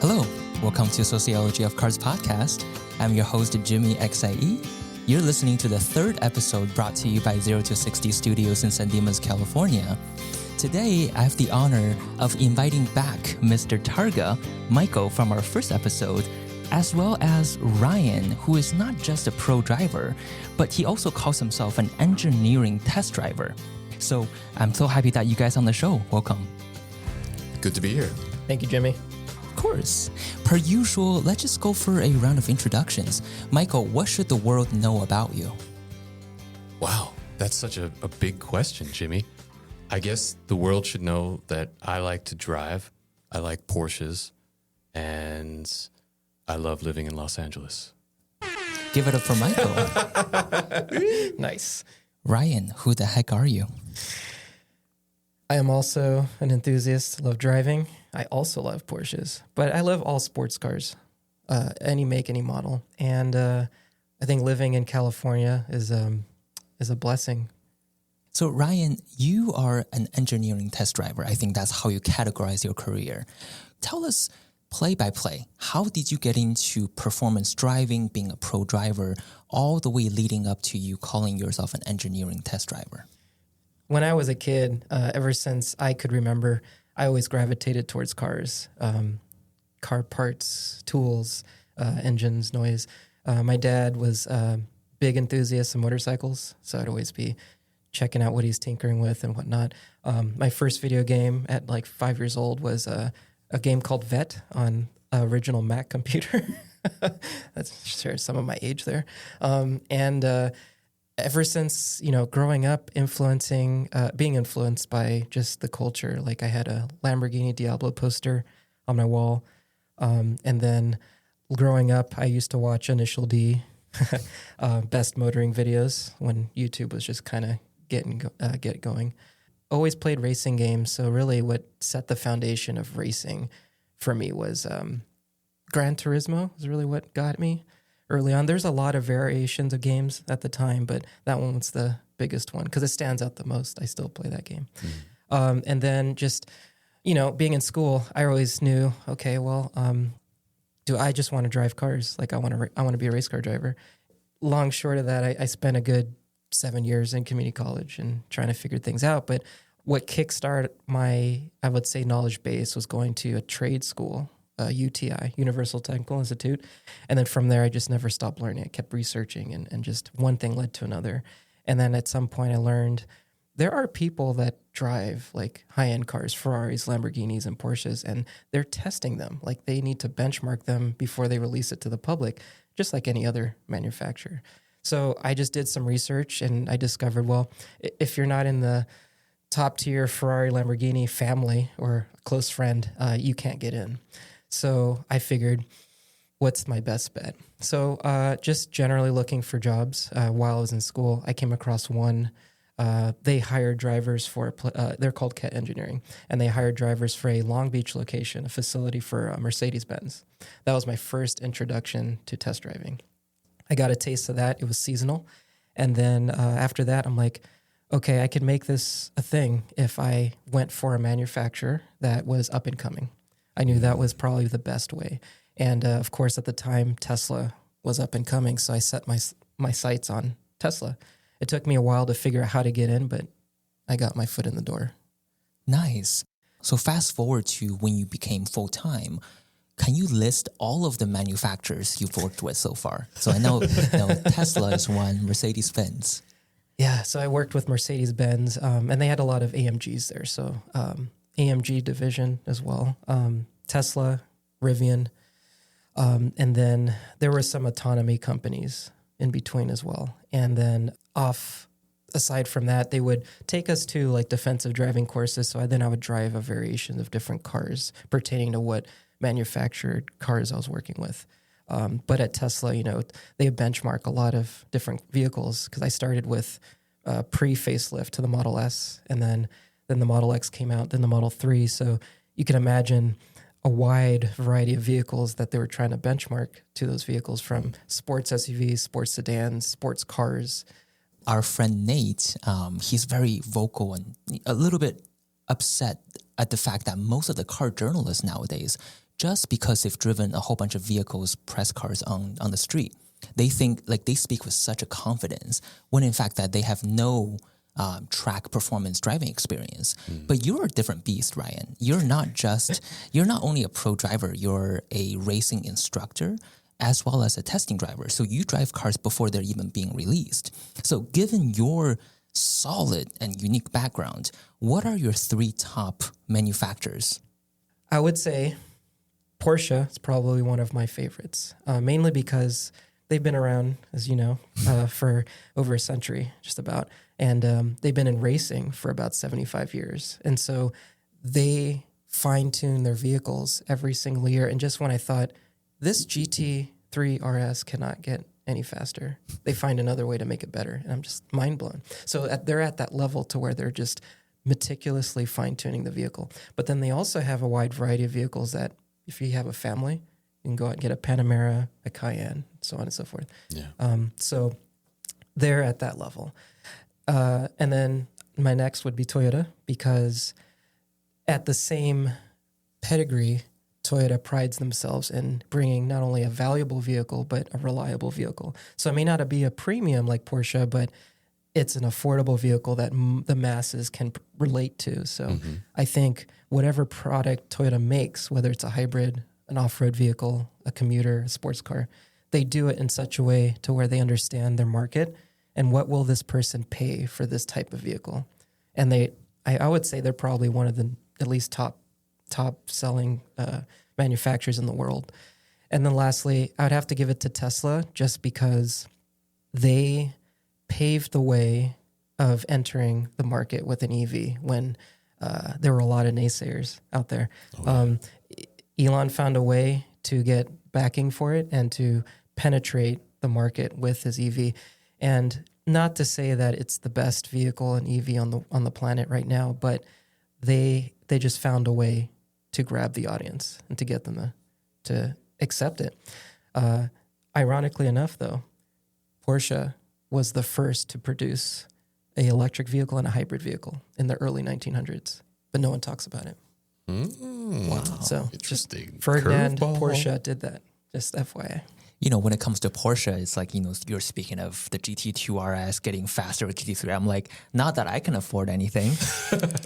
Hello, welcome to Sociology of Cars podcast. I'm your host, Jimmy XIE. You're listening to the third episode brought to you by 0 to 60 Studios in San Dimas, California. Today, I have the honor of inviting back Mr. Targa, Michael from our first episode, as well as Ryan, who is not just a pro driver, but he also calls himself an engineering test driver. So I'm so happy that you guys are on the show. Welcome. Good to be here. Thank you, Jimmy. Of course. Per usual, let's just go for a round of introductions. Michael, what should the world know about you? Wow, that's such a big question, Jimmy. I guess the world should know that I like to drive, I like Porsches, and I love living in Los Angeles. Give it up for Michael. Nice. Ryan, who the heck are you? I am also an enthusiast, love driving. I also love Porsches, but I love all sports cars, any make, any model. And I think living in California is a blessing. So Ryan, you are an engineering test driver. I think that's how you categorize your career. Tell us play by play, how did you get into performance driving, being a pro driver, all the way leading up to you calling yourself an engineering test driver? When I was a kid, ever since I could remember, I always gravitated towards cars, car parts, tools, engines, noise. My dad was a big enthusiast of motorcycles, so I'd always be checking out what he's tinkering with and whatnot. My first video game at like 5 years old was a game called Vet on original Mac computer. That's sure some of my age there. Ever since, growing up, being influenced by just the culture, like I had a Lamborghini Diablo poster on my wall. And then growing up, I used to watch Initial D, best motoring videos when YouTube was just kind of get going. Always played racing games. So really what set the foundation of racing for me was Gran Turismo was really what got me early on. There's a lot of variations of games at the time, but that one was the biggest one because it stands out the most. I still play that game. And then just, being in school, I always knew, okay, well, do I just want to drive cars? Like I want to be a race car driver. Long short of that, I spent a good 7 years in community college and trying to figure things out. But what kickstarted my, I would say, knowledge base was going to a trade school, UTI, Universal Technical Institute. And then from there, I just never stopped learning. I kept researching and just one thing led to another. And then at some point I learned there are people that drive like high-end cars, Ferraris, Lamborghinis, and Porsches, and they're testing them. Like they need to benchmark them before they release it to the public, just like any other manufacturer. So I just did some research and I discovered, well, if you're not in the top tier Ferrari, Lamborghini family or a close friend, you can't get in. So I figured, what's my best bet? So just generally looking for jobs while I was in school, I came across one. They hired drivers for, they're called CAT Engineering, and they hired drivers for a Long Beach location, a facility for Mecerdes-Benz. That was my first introduction to test driving. I got a taste of that. It was seasonal. And then after that, I'm like, okay, I could make this a thing if I went for a manufacturer that was up and coming. I knew that was probably the best way. And of course, at the time, Tesla was up and coming. So I set my sights on Tesla. It took me a while to figure out how to get in, but I got my foot in the door. Nice. So fast forward to when you became full-time. Can you list all of the manufacturers you've worked with so far? So I know, Tesla is one, Mercedes-Benz. Yeah, so I worked with Mercedes-Benz, and they had a lot of AMGs there. So AMG division as well, Tesla, Rivian, and then there were some autonomy companies in between as well. And then aside from that, they would take us to like defensive driving courses. So I would drive a variation of different cars pertaining to what manufactured cars I was working with. But at Tesla, they benchmark a lot of different vehicles because I started with pre-facelift to the Model S, and then the Model X came out, then the Model 3. So you can imagine a wide variety of vehicles that they were trying to benchmark to those vehicles, from sports SUVs, sports sedans, sports cars. Our friend Nate, he's very vocal and a little bit upset at the fact that most of the car journalists nowadays just because they've driven a whole bunch of vehicles, press cars on the street. They think like they speak with such a confidence when in fact that they have no track performance driving experience. But you're a different beast, Ryan. You're not only a pro driver, you're a racing instructor as well as a testing driver. So you drive cars before they're even being released. So given your solid and unique background, what are your 3 top manufacturers? I would say Porsche is probably one of my favorites, mainly because they've been around, as you know, for over a century, just about. And they've been in racing for about 75 years. And so they fine-tune their vehicles every single year. And just when I thought, this GT3 RS cannot get any faster, they find another way to make it better. And I'm just mind blown. So they're at that level to where they're just meticulously fine-tuning the vehicle. But then they also have a wide variety of vehicles that if you have a family, you can go out and get a Panamera, a Cayenne, so on and so forth. Yeah. So they're at that level. And then my next would be Toyota, because at the same pedigree, Toyota prides themselves in bringing not only a valuable vehicle, but a reliable vehicle. So it may not be a premium like Porsche, but it's an affordable vehicle that the masses can relate to. So I think whatever product Toyota makes, whether it's a hybrid, an off-road vehicle, a commuter, a sports car, they do it in such a way to where they understand their market and what will this person pay for this type of vehicle. And I would say they're probably one of the at least top selling manufacturers in the world. And then lastly, I would have to give it to Tesla just because they paved the way of entering the market with an EV when there were a lot of naysayers out there. Elon found a way to get backing for it and to penetrate the market with his EV. And not to say that it's the best vehicle and EV on the planet right now, but they just found a way to grab the audience and to get them to accept it. Ironically enough, though, Porsche was the first to produce an electric vehicle and a hybrid vehicle in the early 1900s, but no one talks about it. Wow. So interesting. just Ferdinand Curveball. Porsche did that. Just FYI. You know, when it comes to Porsche, it's like, you know, you're speaking of the GT2 RS getting faster with GT3. I'm like, not that I can afford anything,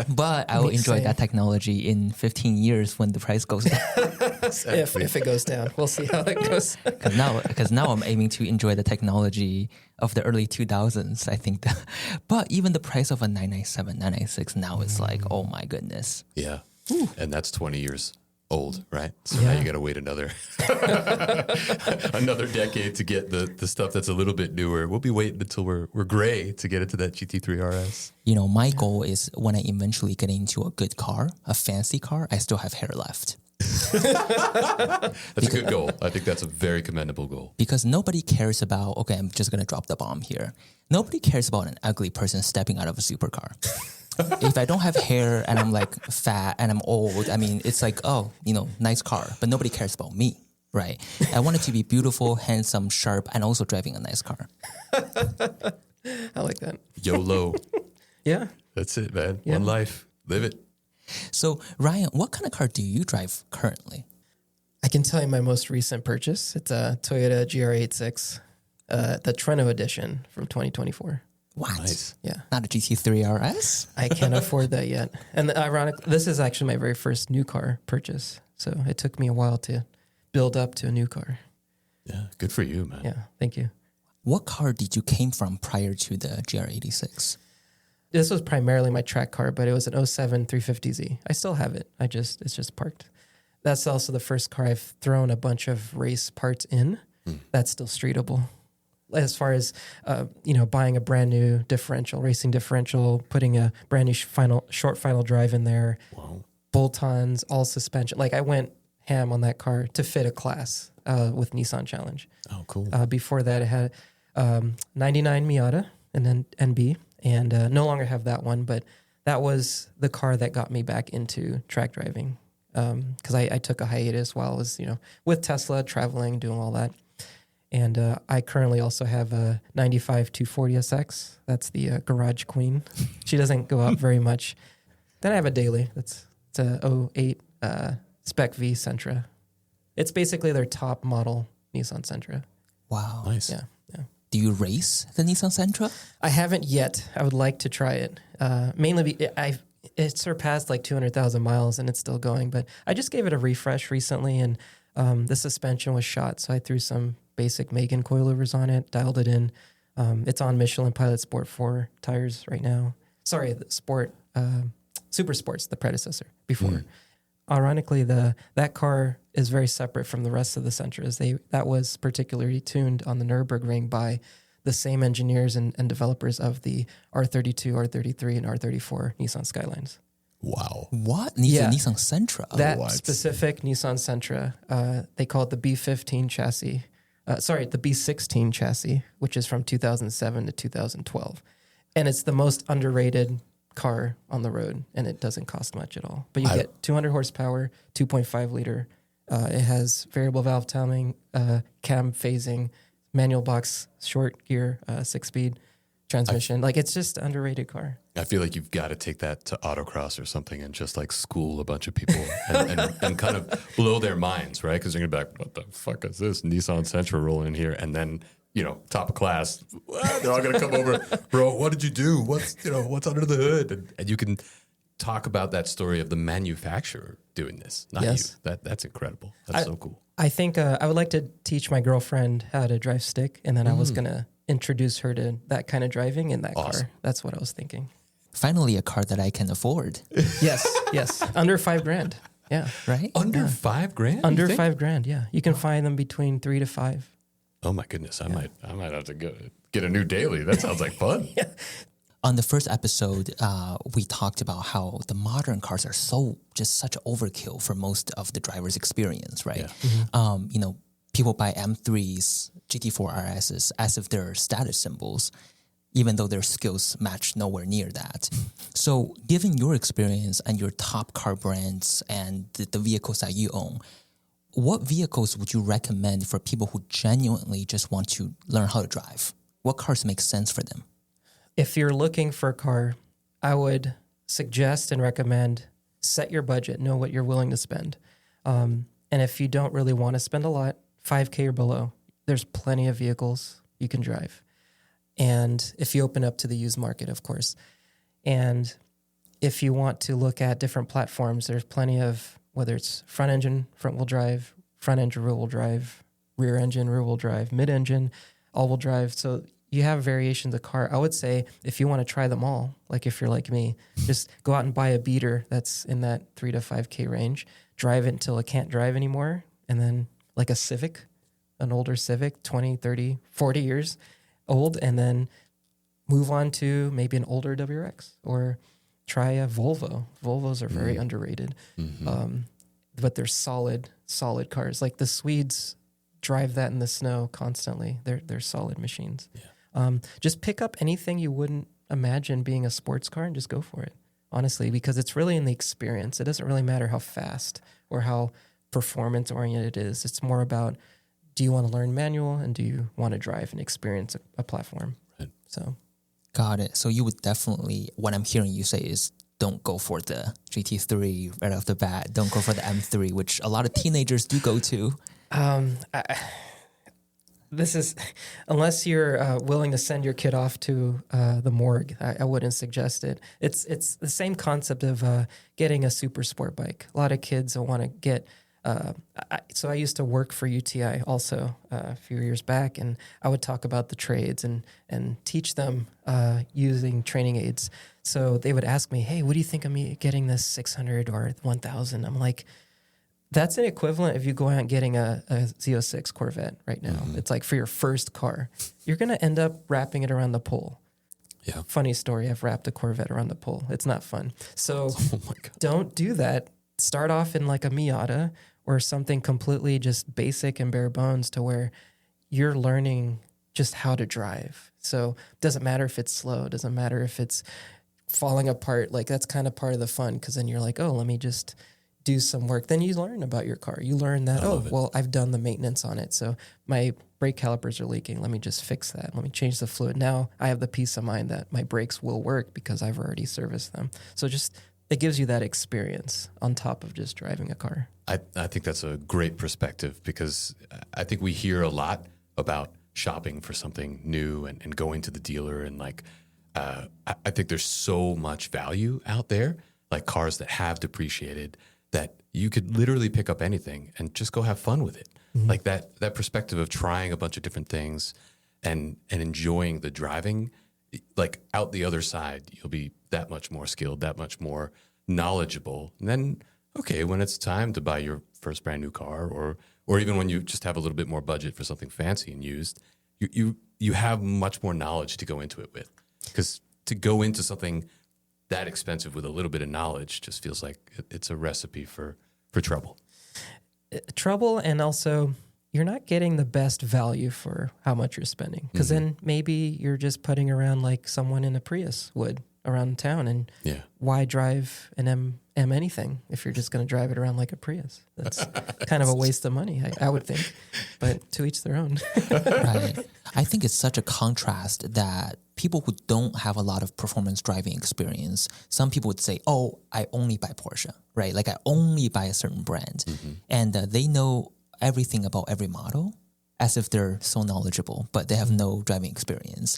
but I will enjoy that technology in 15 years when the price goes down. if it goes down. We'll see how it goes. Because now I'm aiming to enjoy the technology of the early 2000s, I think. But even the price of a 997, 996 now is like, oh my goodness. Yeah. And that's 20 years old, right? So Yeah. now you got to wait another decade to get the stuff that's a little bit newer. We'll be waiting until we're gray to get into that GT3 RS. You know, my goal is when I eventually get into a good car, a fancy car, I still have hair left. That's a good goal. I think that's a very commendable goal. Because nobody cares about, okay, I'm just going to drop the bomb here. Nobody cares about an ugly person stepping out of a supercar. If I don't have hair and I'm like fat and I'm old, I mean, it's like, oh, you know, nice car, but nobody cares about me, right? I want it to be beautiful, handsome, sharp, and also driving a nice car. I like that. YOLO. Yeah. That's it, man. Yeah. One life. Live it. So, Ryan, what kind of car do you drive currently? I can tell you my most recent purchase. It's a Toyota GR86, the Treno edition from 2024. What? Nice. Yeah. Not a GT3 RS? I can't afford that yet. And this is actually my very first new car purchase. So it took me a while to build up to a new car. Yeah. Good for you, man. Yeah. Thank you. What car did you came from prior to the GR86? This was primarily my track car, but it was an 07 350Z. I still have it. It's just parked. That's also the first car I've thrown a bunch of race parts in. That's still streetable. As far as, buying a brand new differential, racing differential, putting a brand new short final drive in there, Wow. bolt-ons, all suspension. Like I went ham on that car to fit a class with Nissan Challenge. Oh, cool. Before that, it had 99 Miata and then NB, and no longer have that one, but that was the car that got me back into track driving because I took a hiatus while I was, with Tesla, traveling, doing all that. And I currently also have a 95 240SX. That's the garage queen. She doesn't go out very much. Then I have a daily. It's a 08 Spec V Sentra. It's basically their top model Nissan Sentra. Wow. Nice. Yeah. Do you race the Nissan Sentra? I haven't yet. I would like to try it. Mainly, it surpassed like 200,000 miles and it's still going. But I just gave it a refresh recently, and the suspension was shot, so I threw some basic Megan coilovers on it, dialed it in. It's on Michelin Pilot Sport 4 tires right now. Sorry, the Super Sports, the predecessor before. Ironically, that car is very separate from the rest of the Sentras. That was particularly tuned on the Nürburgring by the same engineers and developers of the R32, R33, and R34 Nissan Skylines. Wow. What? Yeah. Nissan Sentra? That specific Nissan Sentra, they call it the B15 chassis. The B16 chassis, which is from 2007 to 2012. And it's the most underrated car on the road, and it doesn't cost much at all. But you get 200 horsepower, 2.5 liter. It has variable valve timing, cam phasing, manual box, short gear, 6-speed transmission. It's just an underrated car. I feel like you've got to take that to autocross or something and just like school a bunch of people and kind of blow their minds, right? Because they're going to be like, what the fuck is this Nissan Sentra rolling in here? And then, top of class, they're all going to come over, bro, what did you do? What's under the hood? And you can talk about that story of the manufacturer doing this, not you. That's incredible. That's so cool. I think I would like to teach my girlfriend how to drive stick, and then I was going to introduce her to that kind of driving in that car. That's what I was thinking. Finally, a car that I can afford. Yes. Under $5,000. Yeah. Right? Under $5,000? Under $5,000, yeah. You can find them between 3 to 5. Oh my goodness. I might have to get a new daily. That sounds like fun. Yeah. On the first episode, we talked about how the modern cars are such overkill for most of the driver's experience, right? Yeah. People buy M3s, GT4 RSs as if they're status symbols, even though their skills match nowhere near that. So given your experience and your top car brands and the vehicles that you own, what vehicles would you recommend for people who genuinely just want to learn how to drive? What cars make sense for them? If you're looking for a car, I would suggest and recommend set your budget, know what you're willing to spend. And if you don't really want to spend a lot, $5,000 or below, there's plenty of vehicles you can drive. And if you open up to the used market, of course. And if you want to look at different platforms, there's plenty of, whether it's front engine, front wheel drive, front engine, rear wheel drive, rear engine, rear wheel drive, mid engine, all wheel drive. So you have variations of car. I would say if you want to try them all, like if you're like me, just go out and buy a beater that's in that $3,000 to $5,000 range, drive it until it can't drive anymore. And then like a Civic, an older Civic, 20, 30, 40 years old, and then move on to maybe an older WRX or try a Volvo. Volvos are very underrated, but they're solid cars. Like the Swedes drive that in the snow constantly. They're solid machines. Yeah. Just pick up anything you wouldn't imagine being a sports car and just go for it, honestly, because it's really in the experience. It doesn't really matter how fast or how performance oriented it is. It's more about, do you want to learn manual and do you want to drive and experience a platform? Right. So, got it. So you would definitely, what I'm hearing you say is, don't go for the GT3 right off the bat. Don't go for the M3, which a lot of teenagers do go to. This is, unless you're willing to send your kid off to the morgue, I wouldn't suggest it. It's the same concept of getting a super sport bike. A lot of kids want to get. So I used to work for UTI also a few years back, and I would talk about the trades and teach them using training aids. So they would ask me, "Hey, what do you think of me getting this 600 or 1000?" I'm like, that's an equivalent if you go out and getting a Z06 Corvette right now. It's like for your first car, you're going to end up wrapping it around the pole. Yeah. Funny story, I've wrapped a Corvette around the pole. It's not fun. So don't do that. Start off in like a Miata or something completely just basic and bare bones to where you're learning just how to drive. So it doesn't matter if it's slow. It doesn't matter if it's falling apart. Like that's kind of part of the fun, because then you're like, oh, let me just do some work. Then you learn about your car. You learn that, well, I've done the maintenance on it. So my brake calipers are leaking. Let me just fix that. Let me change the fluid. Now I have the peace of mind that my brakes will work because I've already serviced them. So just it gives you that experience on top of just driving a car. I think that's a great perspective, because I think we hear a lot about shopping for something new and going to the dealer. And like, I think there's so much value out there, like cars that have depreciated, that you could literally pick up anything and just go have fun with it. Mm-hmm. Like that perspective of trying a bunch of different things and enjoying the driving, like out the other side, you'll be that much more skilled, that much more knowledgeable. And then, okay, when it's time to buy your first brand new car, or even when you just have a little bit more budget for something fancy and used, you have much more knowledge to go into it with. Because to go into something that expensive with a little bit of knowledge just feels like it's a recipe for trouble. Trouble, and also you're not getting the best value for how much you're spending. Because then maybe you're just putting around like someone in a Prius would around town, and why drive an M anything if you're just going to drive it around like a Prius? That's kind of a waste of money, I would think. But to each their own. Right. I think it's such a contrast that people who don't have a lot of performance driving experience, some people would say, oh, I only buy Porsche, right? Like I only buy a certain brand. And they know everything about every model as if they're so knowledgeable, but they have no driving experience.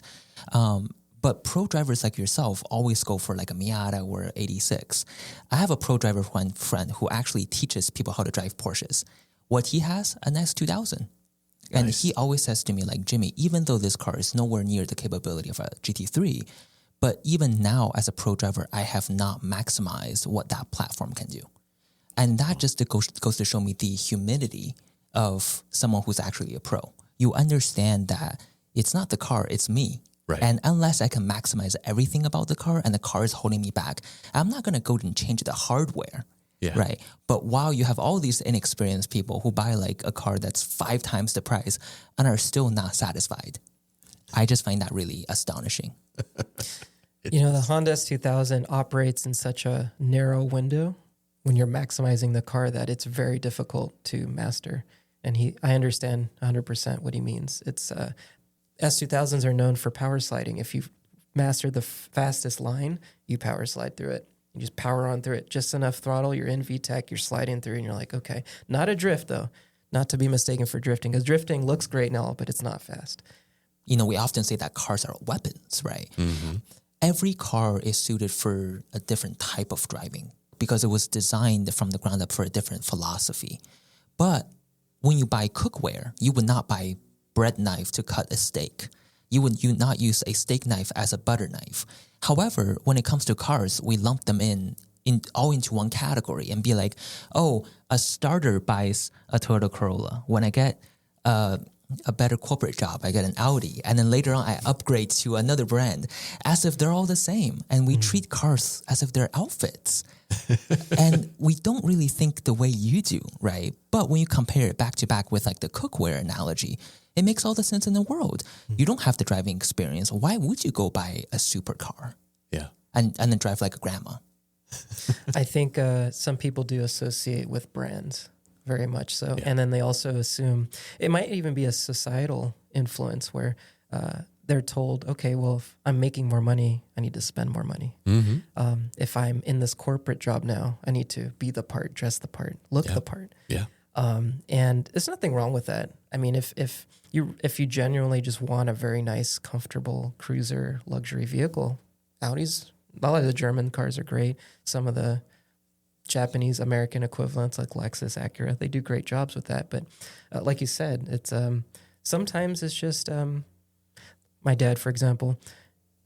But pro drivers like yourself always go for like a Miata or 86. I have a pro driver friend who actually teaches people how to drive Porsches. What he has, an S2000. And nice. He always says to me, like, Jimmy, even though this car is nowhere near the capability of a GT3, but even now as a pro driver, I have not maximized what that platform can do. And that just goes to show me the humility of someone who's actually a pro. You understand that it's not the car, it's me. Right. And unless I can maximize everything about the car and the car is holding me back, I'm not going to go and change the hardware. Yeah. Right. But while you have all these inexperienced people who buy like a car that's 5 times the price and are still not satisfied, I just find that really astonishing. You know, the Honda S2000 operates in such a narrow window when you're maximizing the car that it's very difficult to master. And I understand 100% what he means. It's S2000s are known for power sliding. If you master the fastest line, you power slide through it. You just power on through it. Just enough throttle, you're in VTEC, you're sliding through, and you're like, okay. Not a drift, though. Not to be mistaken for drifting, because drifting looks great and all, but it's not fast. You know, we often say that cars are weapons, right? Mm-hmm. Every car is suited for a different type of driving because it was designed from the ground up for a different philosophy. But when you buy cookware, you would not buy bread knife to cut a steak. You would not use a steak knife as a butter knife. However, when it comes to cars, we lump them all into one category and be like, oh, a starter buys a Toyota Corolla. When I get a better corporate job, I get an Audi. And then later on, I upgrade to another brand as if they're all the same. And we treat cars as if they're outfits. And we don't really think the way you do, right? But when you compare it back to back with like the cookware analogy, it makes all the sense in the world. You don't have the driving experience. Why would you go buy a supercar? Yeah. And then drive like a grandma? I think some people do associate with brands very much so. Yeah. And then they also assume it might even be a societal influence where they're told, okay, well, if I'm making more money, I need to spend more money. Mm-hmm. If I'm in this corporate job now, I need to be the part, dress the part, look the part. Yeah. And there's nothing wrong with that. I mean, if you genuinely just want a very nice, comfortable cruiser luxury vehicle, Audis, a lot of the German cars are great. Some of the Japanese American equivalents like Lexus, Acura, they do great jobs with that. But like you said, it's sometimes it's just my dad, for example,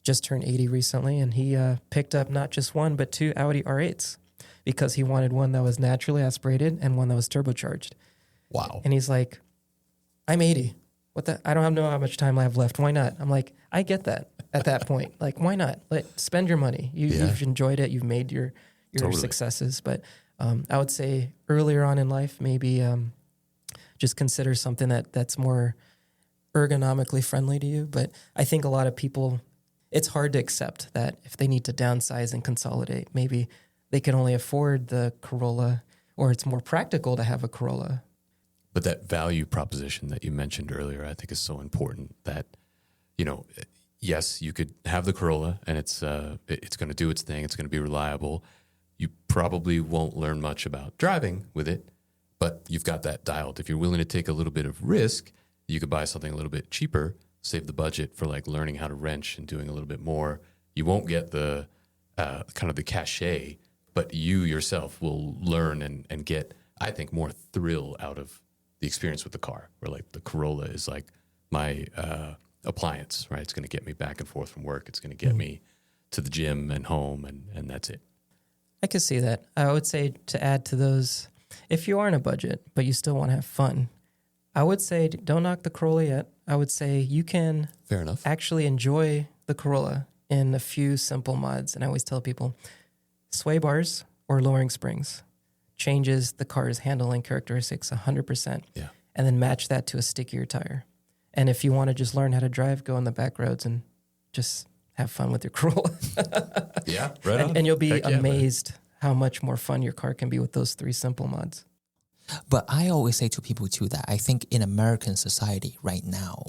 just turned 80 recently, and he picked up not just one but 2 Audi R8s because he wanted one that was naturally aspirated and one that was turbocharged. Wow! And he's like, "I'm 80. I don't know how much time I have left. Why not?" I'm like, I get that at that point. Like, why not? Spend your money. You've enjoyed it. You've made your totally. Successes. But I would say earlier on in life, maybe just consider something that's more ergonomically friendly to you. But I think a lot of people, it's hard to accept that if they need to downsize and consolidate, maybe they can only afford the Corolla, or it's more practical to have a Corolla. But that value proposition that you mentioned earlier, I think is so important that, you know, yes, you could have the Corolla and it's going to do its thing. It's going to be reliable. you probably won't learn much about driving with it, but you've got that dialed. If you're willing to take a little bit of risk, you could buy something a little bit cheaper, save the budget for like learning how to wrench and doing a little bit more. You won't get the kind of the cachet, but you yourself will learn and get, I think, more thrill out of the experience with the car, where like the Corolla is like my appliance, right? It's going to get me back and forth from work. It's going to get me to the gym and home, and that's it. I could see that. I would say to add to those, if you are in a budget, but you still want to have fun, I would say don't knock the Corolla yet. I would say you can Fair enough. actually enjoy the Corolla in a few simple mods. And I always tell people, sway bars or lowering springs changes the car's handling characteristics 100%. Yeah. And then match that to a stickier tire. And if you want to just learn how to drive, go on the back roads and just have fun with your Corolla. Yeah, right on. And you'll be Heck yeah, amazed how much more fun your car can be with those 3 simple mods. But I always say to people too that I think in American society right now,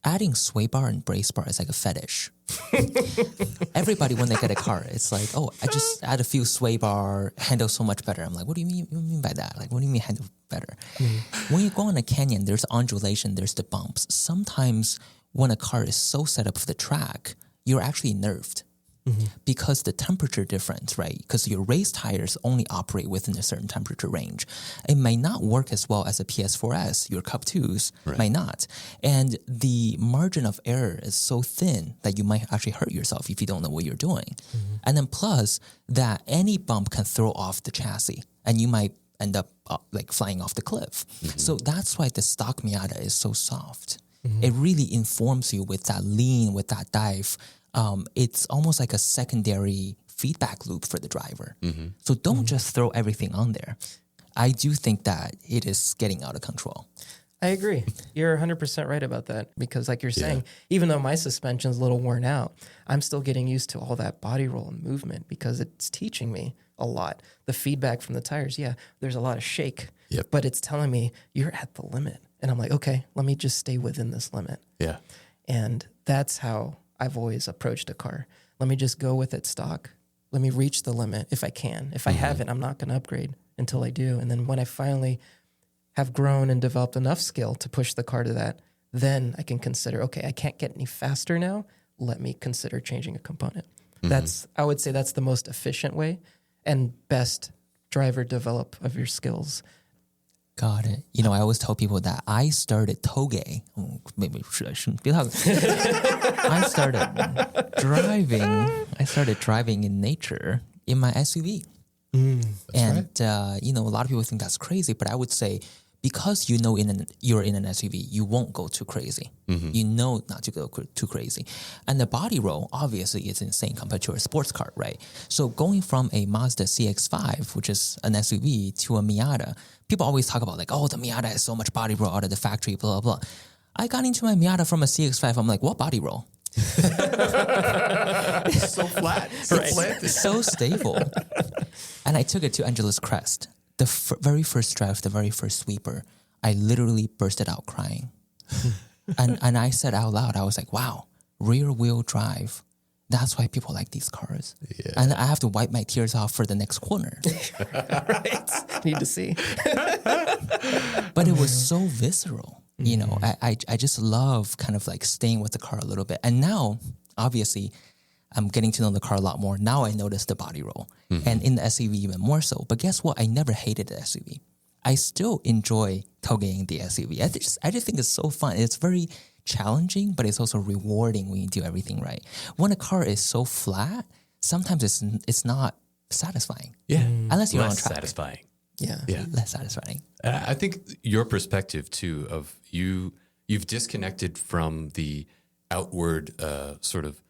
adding sway bar and brace bar is like a fetish. Everybody, when they get a car, it's like, oh, I just add a few sway bar, handle so much better. I'm like, what do you mean by that? Like, what do you mean handle better? When you go on a canyon, there's undulation, there's the bumps. Sometimes when a car is so set up for the track, you're actually nerved. Because the temperature difference, right? Because your race tires only operate within a certain temperature range. It may not work as well as a PS4S, your Cup 2s might not. And the margin of error is so thin that you might actually hurt yourself if you don't know what you're doing. And then plus that any bump can throw off the chassis and you might end up like flying off the cliff. So that's why the stock Miata is so soft. It really informs you with that lean, with that dive. It's almost like a secondary feedback loop for the driver. So don't just throw everything on there. I do think that it is getting out of control. I agree. You're 100% right about that because like you're saying, even though my suspension's a little worn out, I'm still getting used to all that body roll and movement because it's teaching me a lot. The feedback from the tires, there's a lot of shake, but it's telling me you're at the limit. And I'm like, okay, let me just stay within this limit. Yeah. And that's how I've always approached a car. Let me just go with it stock. Let me reach the limit if I can. If I haven't, I'm not going to upgrade until I do. And then when I finally have grown and developed enough skill to push the car to that, then I can consider, okay, I can't get any faster now. Let me consider changing a component. I would say that's the most efficient way and best driver develop of your skills. Got it. You know, I always tell people that I started toge. Maybe I shouldn't be talking. I started driving in nature in my SUV. And, you know, a lot of people think that's crazy, but I would say because you know you're in an SUV, you won't go too crazy. You know not to go too crazy. And the body roll, obviously, is insane compared to a sports car, right? So going from a Mazda CX-5, which is an SUV, to a Miata, people always talk about like, oh, the Miata has so much body roll out of the factory, blah, blah, blah. I got into my Miata from a CX-5. I'm like, what body roll? So flat. So planted. So stable. And I took it to Angeles Crest. The very first drive, the very first sweeper, I literally bursted out crying. and I said out loud, I was like, wow, rear wheel drive. That's why people like these cars. Yeah. And I have to wipe my tears off for the next corner. Right. Need to see. But it was so visceral. You know, I just love kind of like staying with the car a little bit. And now, obviously, I'm getting to know the car a lot more. Now I notice the body roll. And in the SUV even more so. But guess what? I never hated the SUV. I still enjoy togeing the SUV. I just think it's so fun. It's very challenging, but it's also rewarding when you do everything right. When a car is so flat, sometimes it's not satisfying. Yeah. Unless you're Less on track. satisfying. Yeah. Less satisfying. I think your perspective too of you've disconnected from the outward sort of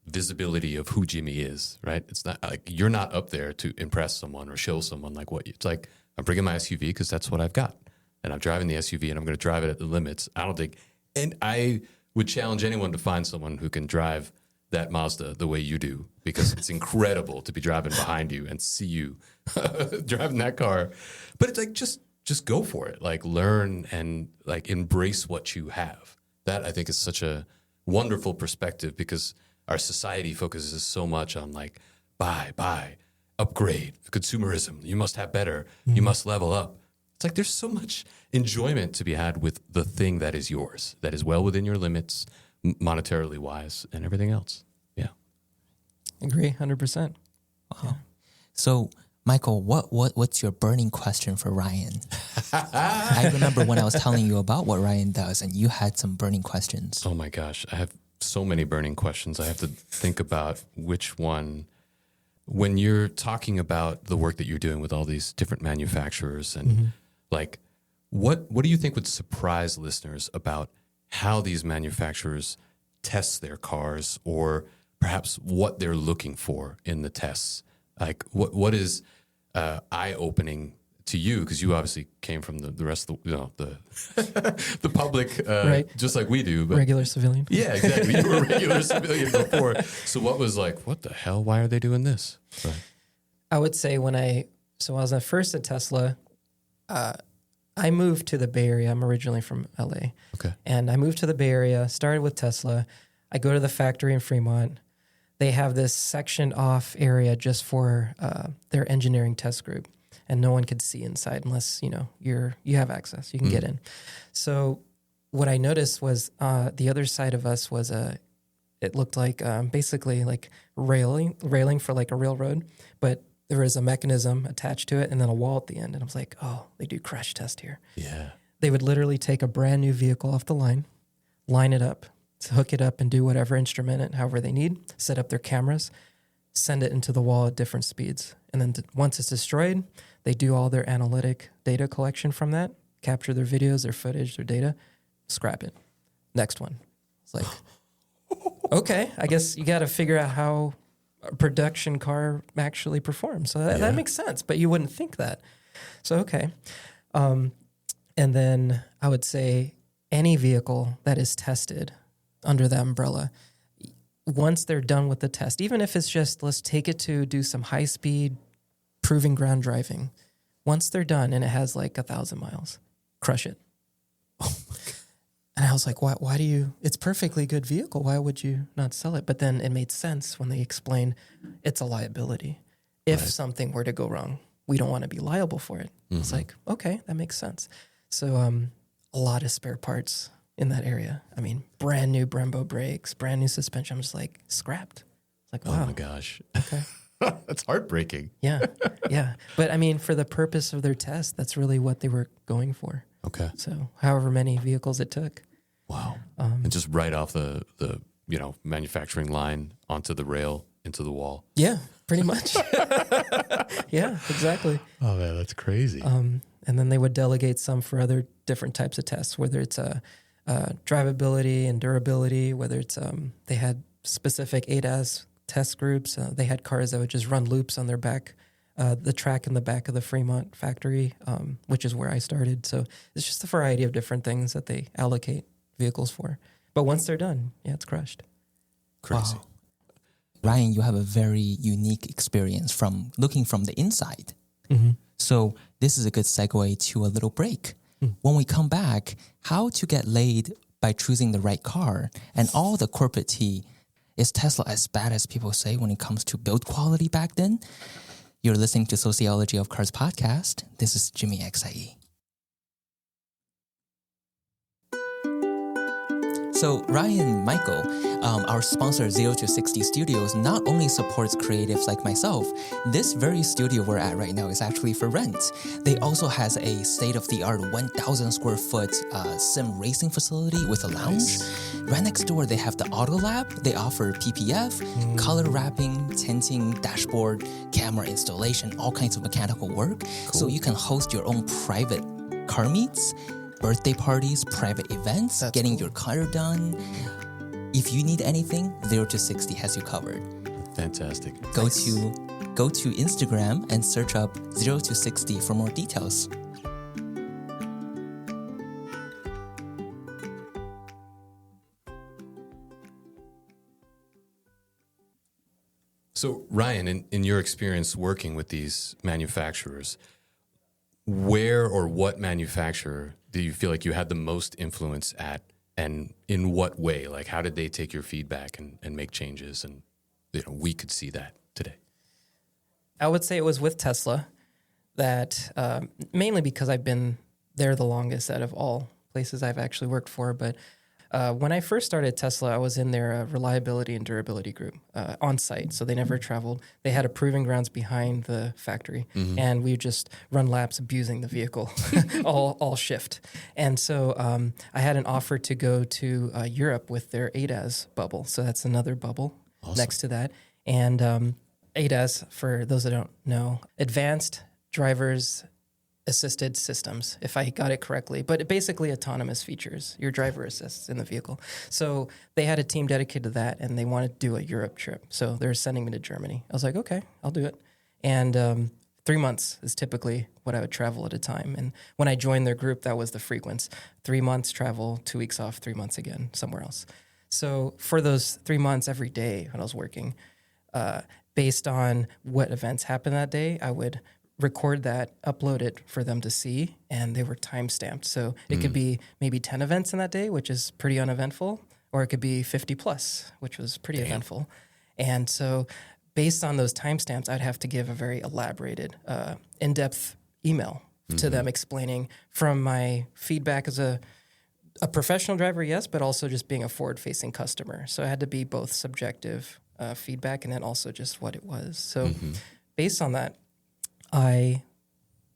visibility of who Jimmy is, right? It's not like you're not up there to impress someone or show someone like what you, it's like I'm bringing my SUV because that's what I've got. And I'm driving the SUV and I'm going to drive it at the limits. I don't think, and I would challenge anyone to find someone who can drive that Mazda the way you do, because it's incredible to be driving behind you and see you driving that car. But it's like, just go for it. Like learn and like embrace what you have. That I think is such a wonderful perspective, because our society focuses so much on like buy. upgrade, consumerism. You must have better. You must level up. It's like there's so much enjoyment to be had with the thing that is yours, that is well within your limits, monetarily wise, and everything else. Yeah. Agree, 100%. Wow. Yeah. So, Michael, what's your burning question for Ryan? I remember when I was telling you about what Ryan does, and you had some burning questions. Oh my gosh, I have so many burning questions. I have to think about which one. When you're talking about the work that you're doing with all these different manufacturers, and like, what do you think would surprise listeners about how these manufacturers test their cars, or perhaps what they're looking for in the tests? Like, what is eye-opening to you? Because you obviously came from the rest of the the public, right. just like we do. But regular civilian. Yeah, exactly. You were a regular civilian before. So what was like, what the hell? Why are they doing this? Right. I would say when I was at first at Tesla, I moved to the Bay Area. I'm originally from LA. Okay. And I moved to the Bay Area, started with Tesla. I go to the factory in Fremont. They have this sectioned off area just for their engineering test group, and no one could see inside unless you have access. You can get in. So what I noticed was the other side of us was it looked like basically like railing for like a railroad, but there was a mechanism attached to it and then a wall at the end. And I was like, oh, they do crash test here. Yeah. They would literally take a brand new vehicle off the line it up, hook it up and do whatever, instrument it however they need, set up their cameras, send it into the wall at different speeds. And then once it's destroyed, they do all their analytic data collection from that, capture their videos, their footage, their data, scrap it. Next one. It's like, okay, I guess you got to figure out how a production car actually performs. So that makes sense, but you wouldn't think that. So, okay. And then I would say any vehicle that is tested under the umbrella, once they're done with the test, even if it's just, let's take it to do some high-speed proving ground driving, once they're done and it has like 1,000 miles, crush it. Oh my God. And I was like, why do you, it's perfectly good vehicle. Why would you not sell it? But then it made sense when they explained it's a liability. If something were to go wrong, we don't want to be liable for it. It's like, okay, that makes sense. So a lot of spare parts in that area. I mean, brand new Brembo brakes, brand new suspension. I'm just like, scrapped. It's like, wow. Oh my gosh. Okay. That's heartbreaking. Yeah. But I mean, for the purpose of their test, that's really what they were going for. Okay. So however many vehicles it took. Wow. And just right off the manufacturing line onto the rail, into the wall. Yeah, pretty much. Yeah, exactly. Oh man, that's crazy. And then they would delegate some for other different types of tests, whether it's drivability and durability, whether it's they had specific ADAS test groups. They had cars that would just run loops on their back, the track in the back of the Fremont factory, which is where I started. So it's just a variety of different things that they allocate vehicles for. But once they're done, it's crushed. Crazy. Wow. Ryan, you have a very unique experience from looking from the inside. Mm-hmm. So this is a good segue to a little break. When we come back, how to get laid by choosing the right car and all the corporate tea. Is Tesla as bad as people say when it comes to build quality back then? You're listening to Sociology of Cars podcast. This is Jimmy XIE. So Ryan, Michael, our sponsor 0 to 60 Studios not only supports creatives like myself, this very studio we're at right now is actually for rent. They also has a state-of-the-art 1,000 square foot sim racing facility with a lounge. Right next door, they have the Auto Lab. They offer PPF, color wrapping, tinting, dashboard, camera installation, all kinds of mechanical work. Cool. So you can host your own private car meets, birthday parties, private events, getting your car done. If you need anything, 0 to 60 has you covered. Fantastic. Go to Instagram and search up 0 to 60 for more details. So Ryan, in your experience working with these manufacturers, where or what manufacturer do you feel like you had the most influence at, and in what way? Like, how did they take your feedback and make changes? And we could see that today. I would say it was with Tesla that mainly because I've been there the longest out of all places I've actually worked for. But when I first started Tesla, I was in their reliability and durability group on site. So they never traveled. They had a proving grounds behind the factory, and we would just run laps abusing the vehicle all shift. And so I had an offer to go to Europe with their ADAS bubble. So that's another bubble next to that. And ADAS, for those that don't know, Advanced Drivers Assisted Systems, if I got it correctly, but basically autonomous features, your driver assists in the vehicle. So they had a team dedicated to that, and they wanted to do a Europe trip. So they're sending me to Germany. I was like, okay, I'll do it. And 3 months is typically what I would travel at a time. And when I joined their group, that was the frequency. 3 months travel, 2 weeks off, 3 months again, somewhere else. So for those 3 months, every day when I was working, based on what events happened that day, I would record that, upload it for them to see, and they were time stamped. So it could be maybe 10 events in that day, which is pretty uneventful, or it could be 50 plus, which was pretty eventful. And so based on those timestamps, I'd have to give a very elaborated, in-depth email to them explaining from my feedback as a professional driver, yes, but also just being a forward-facing customer. So it had to be both subjective feedback and then also just what it was. So based on that, I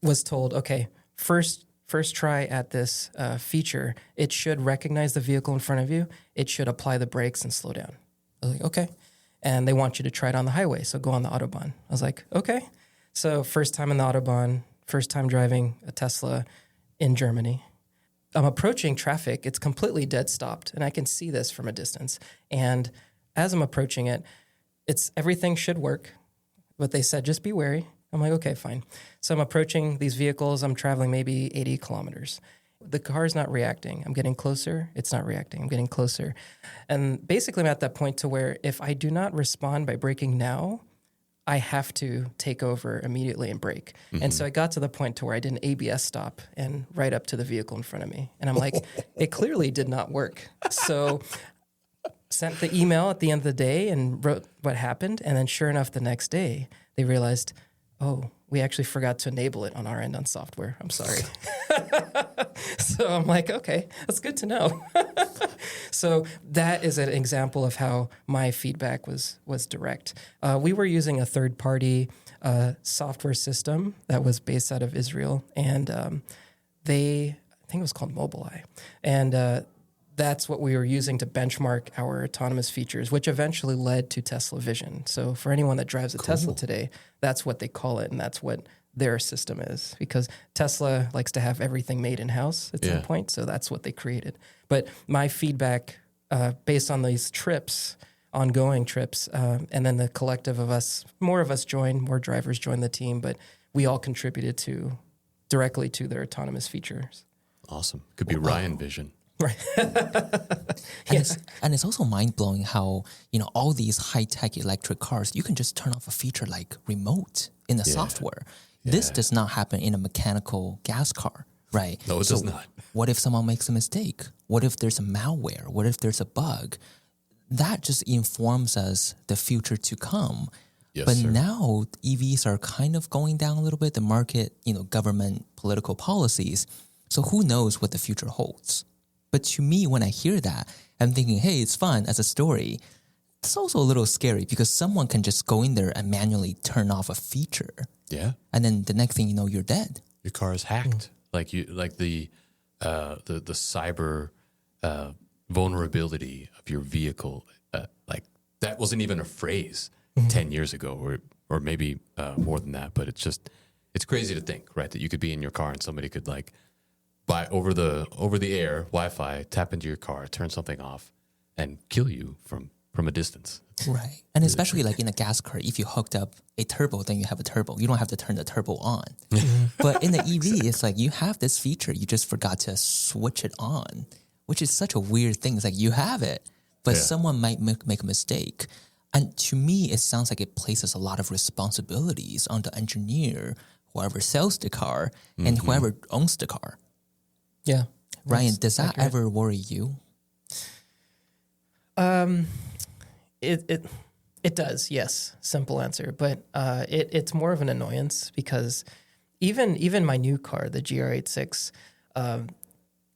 was told, okay, first try at this feature. It should recognize the vehicle in front of you. It should apply the brakes and slow down. I was like, okay. And they want you to try it on the highway, so go on the Autobahn. I was like, okay. So first time in the Autobahn, first time driving a Tesla in Germany. I'm approaching traffic. It's completely dead stopped, and I can see this from a distance. And as I'm approaching it, everything should work, but they said, just be wary. I'm like, okay, fine. So I'm approaching these vehicles. I'm traveling maybe 80 kilometers. The car's not reacting. I'm getting closer. It's not reacting. I'm getting closer. And basically, I'm at that point to where if I do not respond by braking now, I have to take over immediately and brake. And so I got to the point to where I did an ABS stop and right up to the vehicle in front of me. And I'm like, it clearly did not work. So sent the email at the end of the day and wrote what happened. And then sure enough, the next day, they realized, oh, we actually forgot to enable it on our end on software. I'm sorry. So I'm like, okay, that's good to know. So that is an example of how my feedback was direct. We were using a third-party software system that was based out of Israel, and I think it was called Mobileye. And that's what we were using to benchmark our autonomous features, which eventually led to Tesla Vision. So for anyone that drives a Tesla today, that's what they call it, and that's what their system is, because Tesla likes to have everything made in-house at some point, so that's what they created. But my feedback, based on these trips, ongoing trips, and then the collective of us, more drivers joined the team, but we all contributed directly to their autonomous features. Awesome. Could be Ryan Vision. Right. And it's also mind-blowing how, all these high-tech electric cars, you can just turn off a feature like remote in the software. This does not happen in a mechanical gas car, right? No, it does not. What if someone makes a mistake? What if there's a malware? What if there's a bug? That just informs us the future to come. Yes, but sir. now EVs are kind of going down a little bit, the market, government, political policies. So who knows what the future holds? But to me, when I hear that, I'm thinking, hey, it's fun as a story. It's also a little scary because someone can just go in there and manually turn off a feature. Yeah. And then the next thing you know, you're dead. Your car is hacked. Like the cyber vulnerability of your vehicle. Like that wasn't even a phrase 10 years ago or maybe more than that. But it's crazy to think, right? That you could be in your car and somebody could by over the air Wi-Fi, tap into your car, turn something off, and kill you from a distance. Right. And especially like in a gas car, if you hooked up a turbo, then you have a turbo. You don't have to turn the turbo on. But in the EV, it's like you have this feature, you just forgot to switch it on, which is such a weird thing. It's like you have it, but someone might make a mistake. And to me, it sounds like it places a lot of responsibilities on the engineer, whoever sells the car, and whoever owns the car. Yeah. Ryan, does that ever worry you? It does, yes. Simple answer. But it's more of an annoyance because even my new car, the GR86,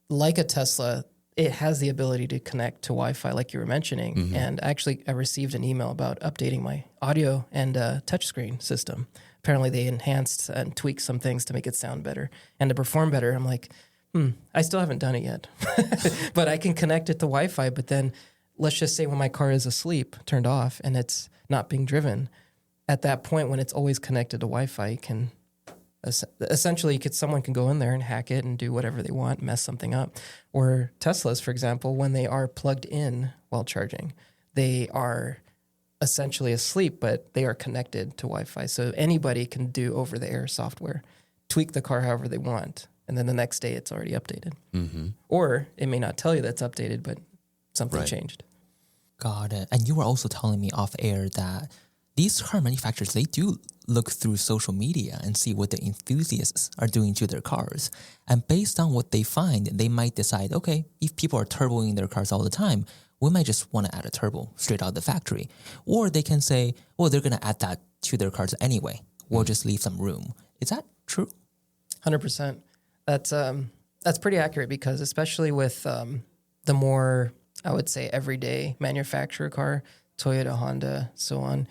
like a Tesla, it has the ability to connect to Wi-Fi, like you were mentioning. Mm-hmm. And actually, I received an email about updating my audio and touchscreen system. Apparently, they enhanced and tweaked some things to make it sound better and to perform better. I'm like, I still haven't done it yet. But I can connect it to Wi-Fi. But then let's just say when my car is asleep, turned off, and it's not being driven, at that point when it's always connected to Wi-Fi, you can essentially someone can go in there and hack it and do whatever they want, mess something up. Or Teslas, for example, when they are plugged in while charging, they are essentially asleep, but they are connected to Wi-Fi. So anybody can do over-the-air software, tweak the car however they want, and then the next day it's already updated. Mm-hmm. Or it may not tell you that's updated, but something Right. changed. Got it. And you were also telling me off air that these car manufacturers, they do look through social media and see what the enthusiasts are doing to their cars. And based on what they find, they might decide, okay, if people are turboing their cars all the time, we might just want to add a turbo straight out of the factory. Or they can say, well, they're going to add that to their cars anyway. We'll just leave some room. Is that true? 100%. That's pretty accurate because especially with the more, I would say, everyday manufacturer car, Toyota, Honda, so on,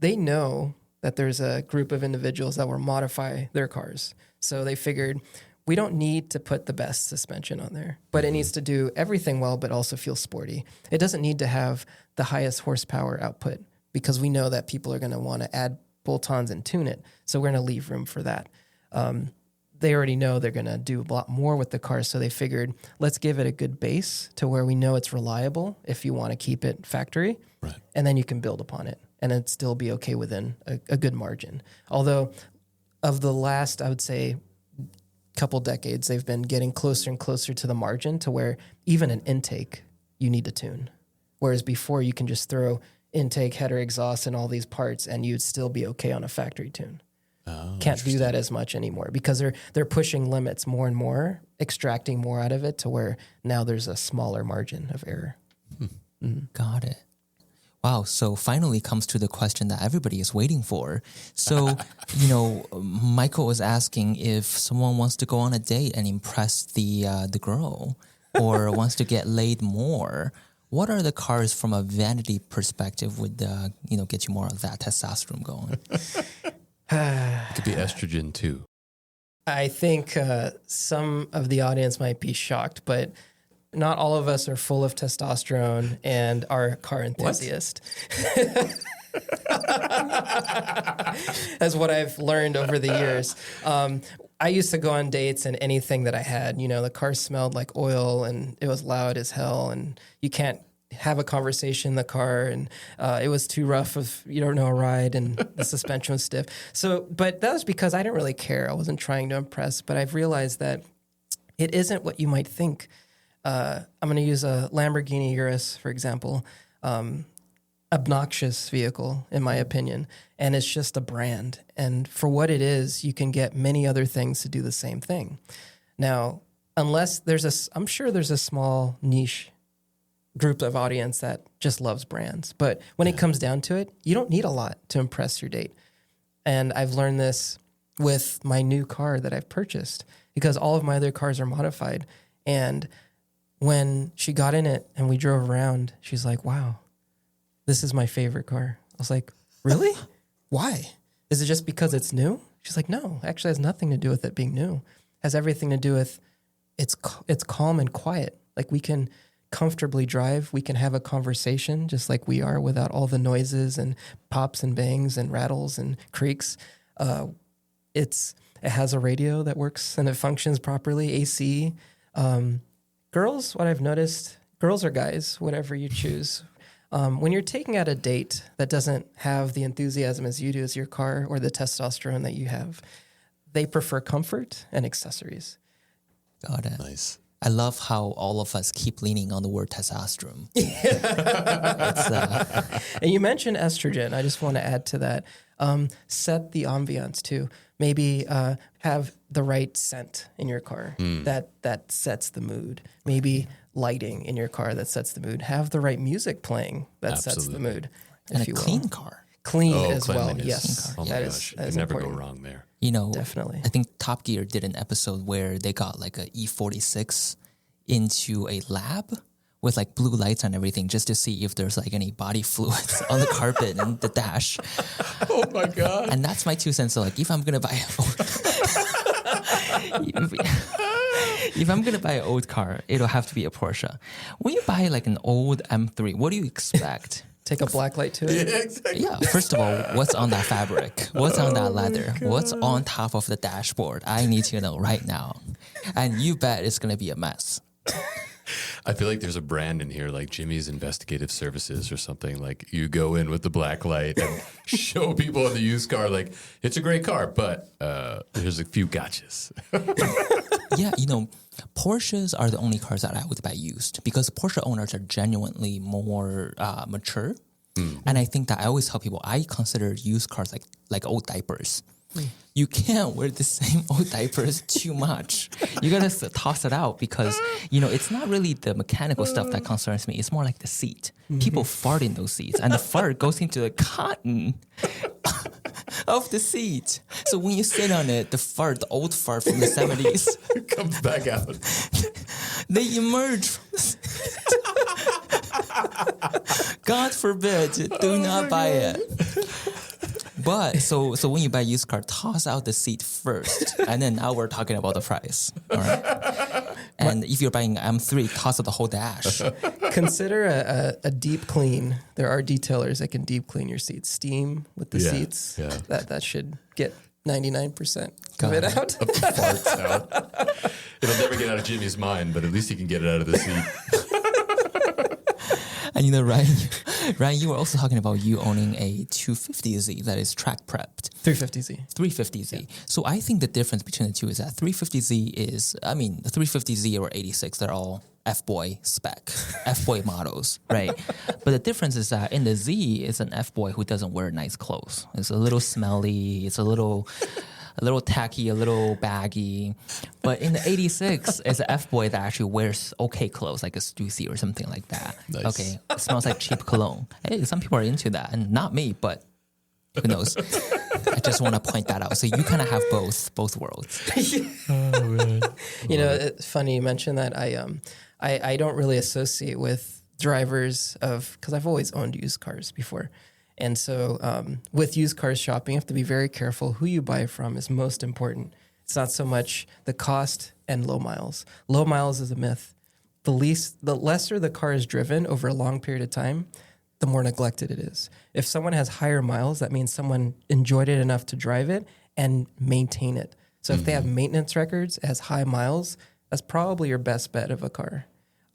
they know that there's a group of individuals that will modify their cars. So they figured we don't need to put the best suspension on there, but it needs to do everything well, but also feel sporty. It doesn't need to have the highest horsepower output because we know that people are going to want to add bolt-ons and tune it. So we're going to leave room for that. They already know they're going to do a lot more with the car. So they figured, let's give it a good base to where we know it's reliable if you want to keep it factory. Right. And then you can build upon it and it'd still be okay within a good margin. Although of the last, I would say, couple decades, they've been getting closer and closer to the margin to where even an intake you need to tune. Whereas before you can just throw intake, header, exhaust, and all these parts and you'd still be okay on a factory tune. Can't do that as much anymore because they're pushing limits more and more, extracting more out of it to where now there's a smaller margin of error. Got it. Wow. So finally comes to the question that everybody is waiting for. So, Michael was asking if someone wants to go on a date and impress the girl or wants to get laid more. What are the cars from a vanity perspective would, get you more of that testosterone going? It could be estrogen too. I think some of the audience might be shocked, but not all of us are full of testosterone and are car enthusiasts. That's what I've learned over the years. I used to go on dates and anything that I had, the car smelled like oil and it was loud as hell and you can't have a conversation in the car and it was too rough if you don't know a ride and the suspension was stiff. So, but that was because I didn't really care. I wasn't trying to impress, but I've realized that it isn't what you might think. I'm going to use a Lamborghini Urus, for example, obnoxious vehicle, in my opinion, and it's just a brand. And for what it is, you can get many other things to do the same thing. Now, unless I'm sure there's a small niche group of audience that just loves brands. But when it comes down to it, you don't need a lot to impress your date. And I've learned this with my new car that I've purchased because all of my other cars are modified. And when she got in it and we drove around, she's like, wow, this is my favorite car. I was like, really? Why? Is it just because it's new? She's like, no, actually has nothing to do with it being new. It has everything to do with it's calm and quiet. Like we can comfortably drive. We can have a conversation just like we are without all the noises and pops and bangs and rattles and creaks. It has a radio that works and it functions properly, AC. Girls, what I've noticed, girls or guys, whatever you choose, when you're taking out a date that doesn't have the enthusiasm as you do as your car or the testosterone that you have, they prefer comfort and accessories. Got it. Nice. I love how all of us keep leaning on the word testosterone. And you mentioned estrogen. I just want to add to that. Set the ambiance too. Maybe have the right scent in your car that sets the mood. Maybe lighting in your car that sets the mood. Have the right music playing that sets the mood. And if a you will. clean car. Clean Oh, as well. cleanliness. Yes, Oh my that gosh, is you that is can never important. go wrong there. You know, Definitely. I think Top Gear did an episode where they got like a E46 into a lab with like blue lights and everything just to see if there's like any body fluids on the carpet and the dash. Oh my God. And that's my 2 cents. So like if I'm gonna buy if I'm gonna buy an old car, it'll have to be a Porsche. When you buy like an old M3, what do you expect? Take a black light to it. Yeah, exactly. Yeah, first of all, what's on that fabric? What's on that leather? What's on top of the dashboard? I need to know right now. And you bet it's going to be a mess. I feel like there's a brand in here like Jimmy's Investigative Services or something. Like you go in with the black light and show people in the used car, like, it's a great car, but there's a few gotchas. Yeah, you know, Porsches are the only cars that I would buy used because Porsche owners are genuinely more mature. And I think that I always tell people I consider used cars like old diapers. You can't wear the same old diapers too much. You gotta toss it out because, you know, it's not really the mechanical stuff that concerns me. It's more like the seat. People fart in those seats and the fart goes into the cotton of the seat. So when you sit on it, the old fart from the 70s, It comes back out. they emerge from the seat. God forbid, do not buy it. But so when you buy a used car, toss out the seat first, and then now we're talking about the price. All right. And if you're buying an M3, toss out the whole dash. Consider a deep clean. There are detailers that can deep clean your seats. Steam with the Yeah, seats. yeah. That should get 99% of it out. Farts out. It'll never get out of Jimmy's mind, but at least he can get it out of the seat. And you know, Ryan, you were also talking about you owning a 250Z that is track prepped. 350Z. 350Z. Yeah. So I think the difference between the two is that 350Z is, I mean, the 350Z or 86, they're all F-boy spec, F-boy models, right? But the difference is that in the Z, it's an F-boy who doesn't wear nice clothes. It's a little smelly. It's a little tacky, a little baggy. But in the 86, it's an F-boy that actually wears okay clothes, like a Stussy or something like that. Nice. Okay, it smells like cheap cologne. Hey, some people are into that, and not me, but who knows? I just want to point that out. So you kind of have both worlds. Oh, man. You know, it's funny you mentioned that. I don't really associate with drivers because I've always owned used cars before. And so with used cars shopping, you have to be very careful. Who you buy from is most important. It's not so much the cost and low miles. Low miles is a myth. The lesser the car is driven over a long period of time, the more neglected it is. If someone has higher miles, that means someone enjoyed it enough to drive it and maintain it. So if they have maintenance records, it has high miles, that's probably your best bet of a car.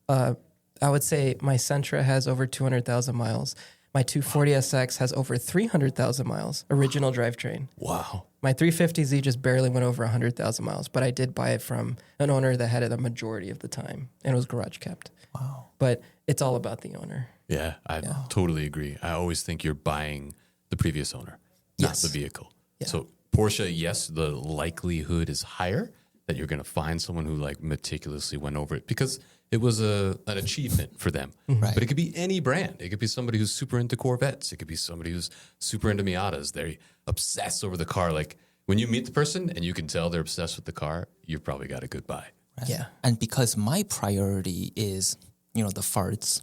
I would say my Sentra has over 200,000 miles. My 240SX has over 300,000 miles, original drivetrain. Wow. My 350Z just barely went over 100,000 miles, but I did buy it from an owner that had it the majority of the time, and it was garage kept. Wow. But it's all about the owner. Yeah, I totally agree. I always think you're buying the previous owner, not Yes. the vehicle. Yeah. So Porsche, yes, the likelihood is higher that you're going to find someone who like meticulously went over it because it was an achievement for them. Right. But it could be any brand. It could be somebody who's super into Corvettes. It could be somebody who's super into Miatas. They obsess over the car. Like when you meet the person and you can tell they're obsessed with the car, you've probably got a good buy. Right? Yeah. And because my priority is, you know, the farts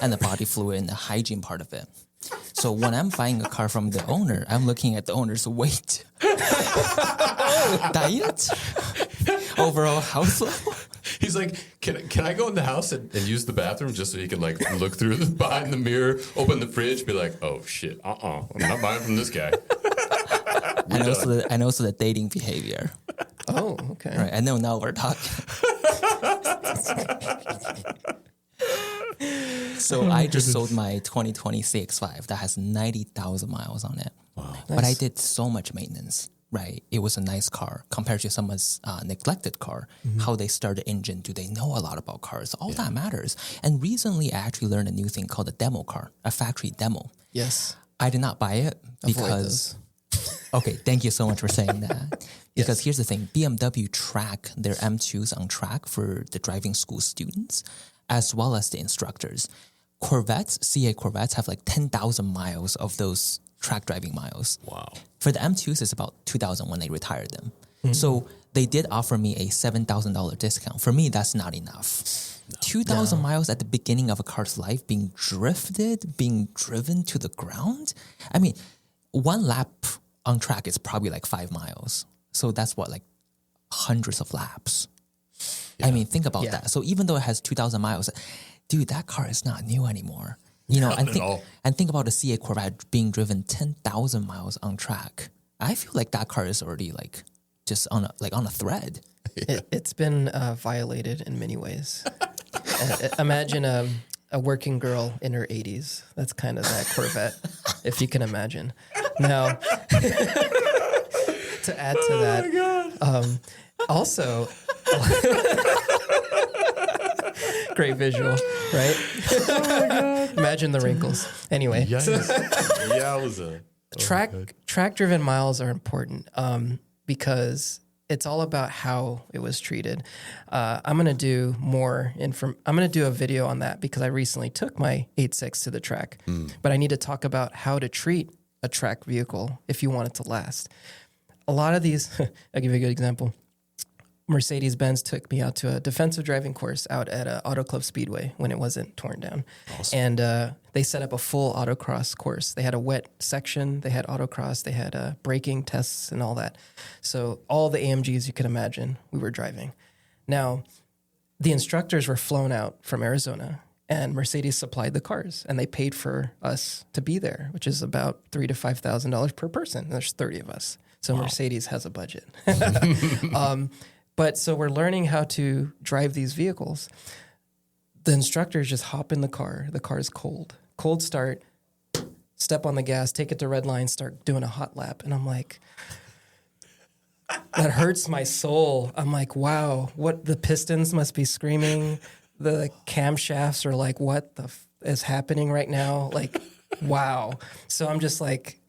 and the body fluid and the hygiene part of it. So when I'm buying a car from the owner, I'm looking at the owner's weight, diet, overall household. He's like, can I go in the house and use the bathroom just so he can like look through behind the mirror, open the fridge, be like, oh shit, I'm not buying from this guy. And also the dating behavior. Oh, okay. Right. I know now we're talking. So I just sold my 2020 CX-5 that has 90,000 miles on it. Wow. But I Nice. did so much maintenance, right? It was a nice car compared to someone's neglected car. How they start the engine, do they know a lot about cars? All that matters. And recently I actually learned a new thing called a demo car, a factory demo. Yes. I did not buy it Avoid because... Okay, thank you so much for saying that. Because here's the thing, BMW track their M2s on track for the driving school students as well as the instructors. Corvettes, CA Corvettes have like 10,000 miles of those track driving miles. Wow. For the M2s, it's about 2,000 when they retired them. So they did offer me a $7,000 discount. For me, that's not enough. 2,000 miles at the beginning of a car's life being driven to the ground. I mean, one lap on track is probably like 5 miles. So that's what, like hundreds of laps. I mean, think about that. So even though it has 2,000 miles, dude, that car is not new anymore. You know, and think about a CA Corvette being driven 10,000 miles on track. I feel like that car is already like just on a thread. It's been violated in many ways. Imagine a working girl in her 80s. That's kind of that Corvette, if you can imagine. Now, to add to that, also, great visual, right? Oh my God. Imagine the wrinkles. Anyway, track-driven miles are important because it's all about how it was treated. I'm going to do I'm going to do a video on that because I recently took my 8.6 to the track, but I need to talk about how to treat a track vehicle if you want it to last. A lot of these, I'll give you a good example. Mecerdes-Benz took me out to a defensive driving course out at Auto Club Speedway when it wasn't torn down. Awesome. And they set up a full autocross course. They had a wet section, they had autocross, they had braking tests and all that. So all the AMGs you could imagine, we were driving. Now, the instructors were flown out from Arizona, and Mercedes supplied the cars, and they paid for us to be there, which is about $3,000 to $5,000 per person. There's 30 of us. So Mercedes has a budget. But so we're learning how to drive these vehicles. The instructors just hop in the car. The car is cold. Cold start, step on the gas, take it to red line, start doing a hot lap. And I'm like, that hurts my soul. I'm like, wow, what the pistons must be screaming. The camshafts are like, what is happening right now? Like, wow. So I'm just like,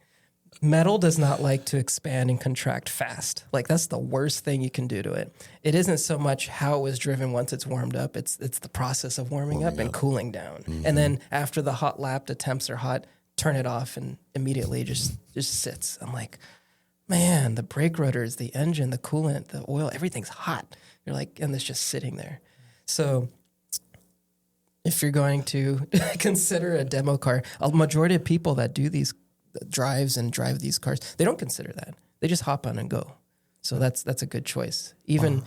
metal does not like to expand and contract fast. Like that's the worst thing you can do to it. It isn't so much how it was driven once it's warmed up. It's the process of warming up and cooling down. Mm-hmm. And then after the hot lap, the temps are hot, turn it off and immediately just sits. I'm like, man, the brake rotors, the engine, the coolant, the oil, everything's hot. You're like, and it's just sitting there. So if you're going to consider a demo car, a majority of people that do these drive these cars, they don't consider that. They just hop on and go. So that's a good choice. Even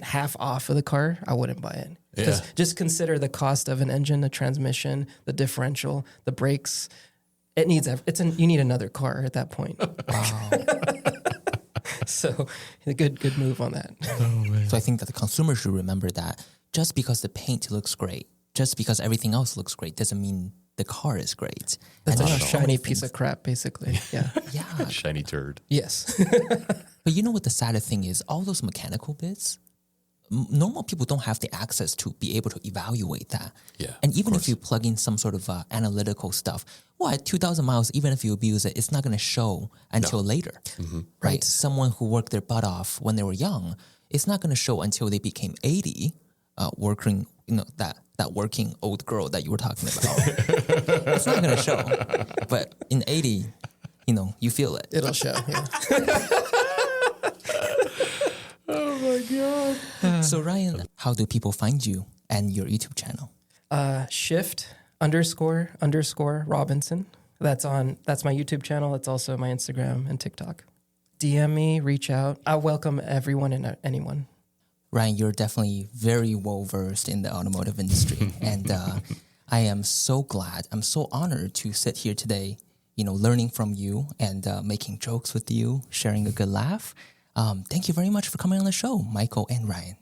half off of the car, I wouldn't buy it. Because just consider the cost of an engine, the transmission, the differential, the brakes. You need another car at that point. Wow. So a good move on that. Oh, so I think that the consumer should remember that just because the paint looks great, just because everything else looks great, doesn't mean the car is great. That's a shiny piece of crap, basically. Yeah. Yeah. Shiny turd. Yes. But you know what the saddest thing is? All those mechanical bits, normal people don't have the access to be able to evaluate that. Yeah. And even if you plug in some sort of analytical stuff, well, at 2,000 miles, even if you abuse it, it's not going to show until later. Mm-hmm. Right? Someone who worked their butt off when they were young, it's not going to show until they became 80, working, that working old girl that you were talking about. It's not going to show. But in 80, you feel it. It'll show, yeah. Oh my God. So Ryan, how do people find you and your YouTube channel? Shift__Robinson. That's my YouTube channel. It's also my Instagram and TikTok. DM me, reach out. I welcome everyone and anyone. Ryan, you're definitely very well-versed in the automotive industry. And I am so glad, I'm so honored to sit here today, learning from you and making jokes with you, sharing a good laugh. Thank you very much for coming on the show, Michael and Ryan.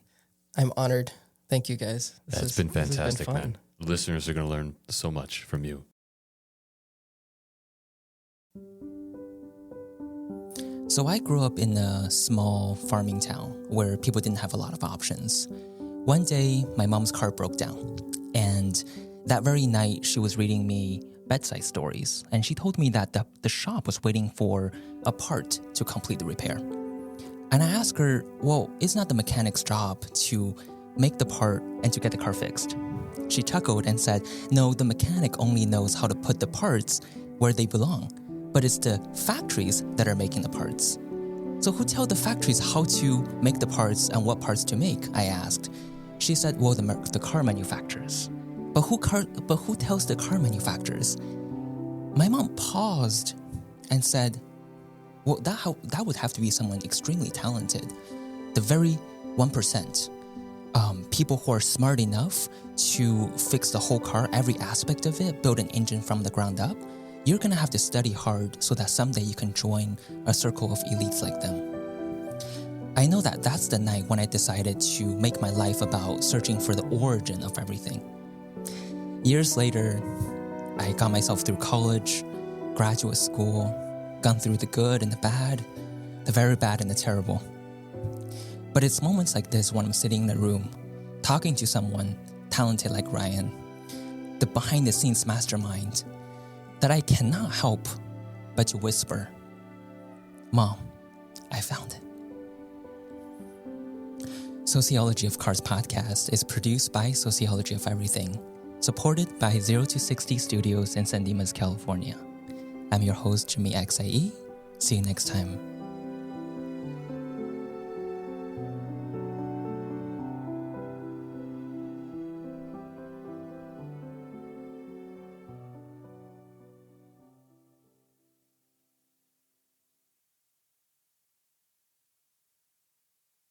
I'm honored. Thank you, guys. That's been fantastic, man. Listeners are going to learn so much from you. So I grew up in a small farming town where people didn't have a lot of options. One day, my mom's car broke down. And that very night, she was reading me bedside stories. And she told me that the shop was waiting for a part to complete the repair. And I asked her, well, it's not the mechanic's job to make the part and to get the car fixed. She chuckled and said, "No, the mechanic only knows how to put the parts where they belong, but it's the factories that are making the parts." "So who tell the factories how to make the parts and what parts to make?" I asked. She said, "Well, the car manufacturers." But who tells the car manufacturers?" My mom paused and said, "Well, that would have to be someone extremely talented. The very 1%. People who are smart enough to fix the whole car, every aspect of it, build an engine from the ground up. You're going to have to study hard so that someday you can join a circle of elites like them." I know that that's the night when I decided to make my life about searching for the origin of everything. Years later, I got myself through college, graduate school, gone through the good and the bad, the very bad and the terrible. But it's moments like this when I'm sitting in a room, talking to someone talented like Ryan, the behind-the-scenes mastermind, that I cannot help but to whisper, "Mom, I found it." Sociology of Cars podcast is produced by Sociology of Everything, supported by 0 to 60 Studios in San Dimas, California. I'm your host, Jimmy XIE. See you next time.